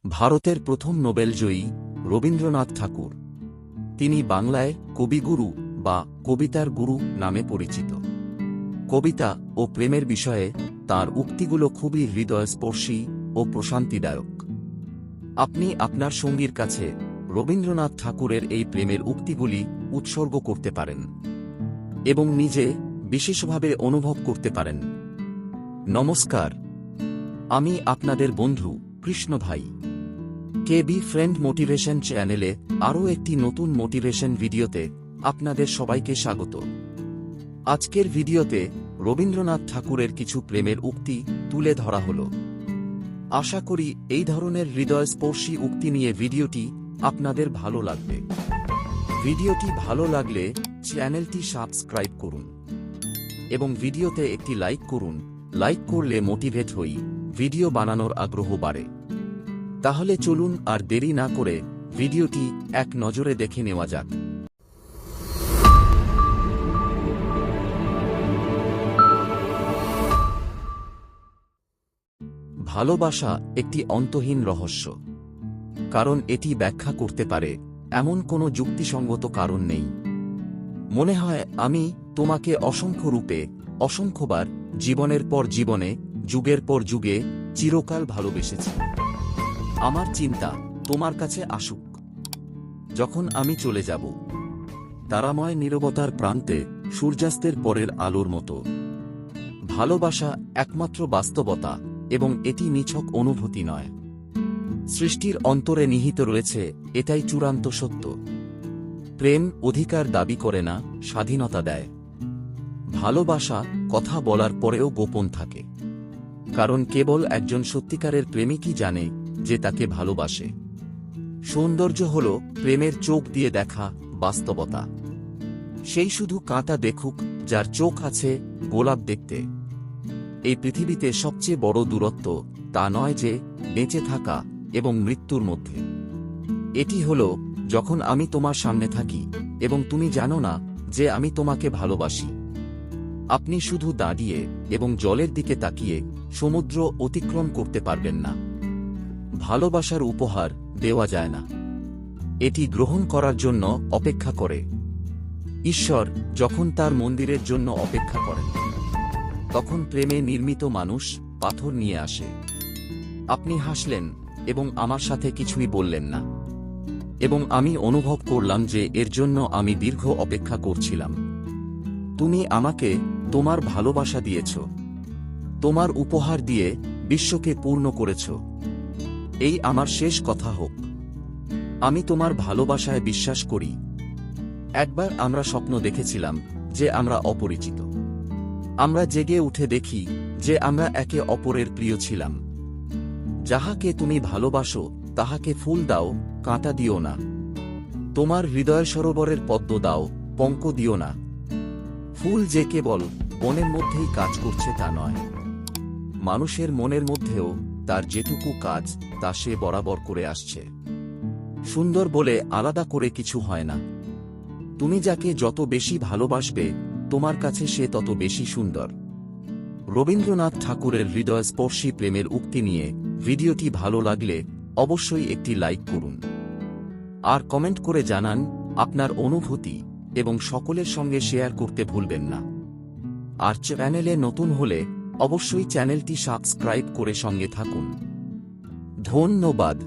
ভারতের প্রথম নোবেলজয়ী রবীন্দ্রনাথ ঠাকুর। তিনি বাংলায় কবিগুরু বা কবিতার গুরু নামে পরিচিত। কবিতা ও প্রেমের বিষয়ে তাঁর উক্তিগুলো খুবই হৃদয়স্পর্শী ও প্রশান্তিদায়ক। আপনি আপনার সঙ্গীর কাছে রবীন্দ্রনাথ ঠাকুরের এই প্রেমের উক্তিগুলি উৎসর্গ করতে পারেন এবং নিজে বিশেষভাবে অনুভব করতে পারেন। নমস্কার, আমি আপনাদের বন্ধু কৃষ্ণ ভাই। কেবি ফ্রেন্ড মোটিভেশন চ্যানেলে আরও একটি নতুন মোটিভেশন ভিডিওতে আপনাদের সবাইকে স্বাগত। আজকের ভিডিওতে রবীন্দ্রনাথ ঠাকুরের কিছু প্রেমের উক্তি তুলে ধরা হল। আশা করি এই ধরনের হৃদয়স্পর্শী উক্তি নিয়ে ভিডিওটি আপনাদের ভালো লাগবে। ভিডিওটি ভালো লাগলে চ্যানেলটি সাবস্ক্রাইব করুন এবং ভিডিওতে একটি লাইক করুন। লাইক করলে মোটিভেট হই, ভিডিও বানানোর আগ্রহ বাড়ে। তাহলে চলুন আর দেরি না করে ভিডিওটি এক নজরে দেখে নেওয়া যাক। ভালোবাসা একটি অন্তহীন রহস্য, কারণ এটি ব্যাখ্যা করতে পারে এমন কোনো যুক্তিসঙ্গত কারণ নেই। মনে হয় আমি তোমাকে অসংখ্য রূপে, অসংখ্যবার, জীবনের পর জীবনে, যুগের পর যুগে, চিরকাল ভালোবেসেছি। আমার চিন্তা তোমার কাছে আসুক যখন আমি চলে যাব, তারাময় নীরবতার প্রান্তে সূর্যাস্তের পরের আলোর মতো। ভালোবাসা একমাত্র বাস্তবতা, এবং এটি নিছক অনুভূতি নয়। সৃষ্টির অন্তরে নিহিত রয়েছে এটাই চূড়ান্ত সত্য। প্রেম অধিকার দাবি করে না, স্বাধীনতা দেয়। ভালোবাসা কথা বলার পরেও গোপন থাকে, কারণ কেবল একজন সত্যিকারের প্রেমিকই জানে যে তাকে ভালোবাসে। সৌন্দর্য হল প্রেমের চোখ দিয়ে দেখা বাস্তবতা। সেই শুধু কাঁটা দেখুক যার চোখ আছে গোলাপ দেখতে। এই পৃথিবীতে সবচেয়ে বড় দূরত্ব তা নয় যে বেঁচে থাকা এবং মৃত্যুর মধ্যে। এটি হল যখন আমি তোমার সামনে থাকি এবং তুমি জানো না যে আমি তোমাকে ভালোবাসি। আপনি শুধু দাঁড়িয়ে এবং জলের দিকে তাকিয়ে সমুদ্র অতিক্রম করতে পারবেন না। ভালোবাসার উপহার দেওয়া যায় না, এটি গ্রহণ করার জন্য অপেক্ষা করে। ঈশ্বর যখন তার মন্দিরের জন্য অপেক্ষা করেন, তখন প্রেমে নির্মিত মানুষ পাথর নিয়ে আসে। আপনি হাসলেন এবং আমার সাথে কিছুই বললেন না, এবং আমি অনুভব করলাম যে এর জন্য আমি দীর্ঘ অপেক্ষা করছিলাম। তুমি আমাকে তোমার ভালোবাসা দিয়েছ, তোমার উপহার দিয়ে বিশ্বকে পূর্ণ করেছ। এই আমার শেষ কথা হোক। আমি তোমার ভালোবাসায় বিশ্বাস করি। একবার আমরা স্বপ্ন দেখেছিলাম যে আমরা অপরিচিত। আমরা জেগে উঠে দেখি যে আমরা একে অপরের প্রিয় ছিলাম। যাহাকে তুমি ভালোবাসো তাহাকে ফুল দাও, কাঁটা দিও না। তোমার হৃদয় সরোবরের পদ্ম দাও, পঙ্ক দিও না। ফুল যে কেবল বনের মধ্যেই কাজ করছে তা নয়, মানুষের মনের মধ্যেও তার যেটুকু কাজ তা সে বরাবর করে আসছে। সুন্দর বলে আলাদা করে কিছু হয় না। তুমি যাকে যত বেশি ভালোবাসবে তোমার কাছে সে তত বেশি সুন্দর। রবীন্দ্রনাথ ঠাকুরের হৃদয়স্পর্শী প্রেমের উক্তি নিয়ে ভিডিওটি ভালো লাগলে অবশ্যই একটি লাইক করুন আর কমেন্ট করে জানান আপনার অনুভূতি, এবং সকলের সঙ্গে শেয়ার করতে ভুলবেন না। আর চ্যানেলে নতুন হলে অবশ্যই চ্যানেলটি সাবস্ক্রাইব করে সঙ্গে থাকুন। ধন্যবাদ।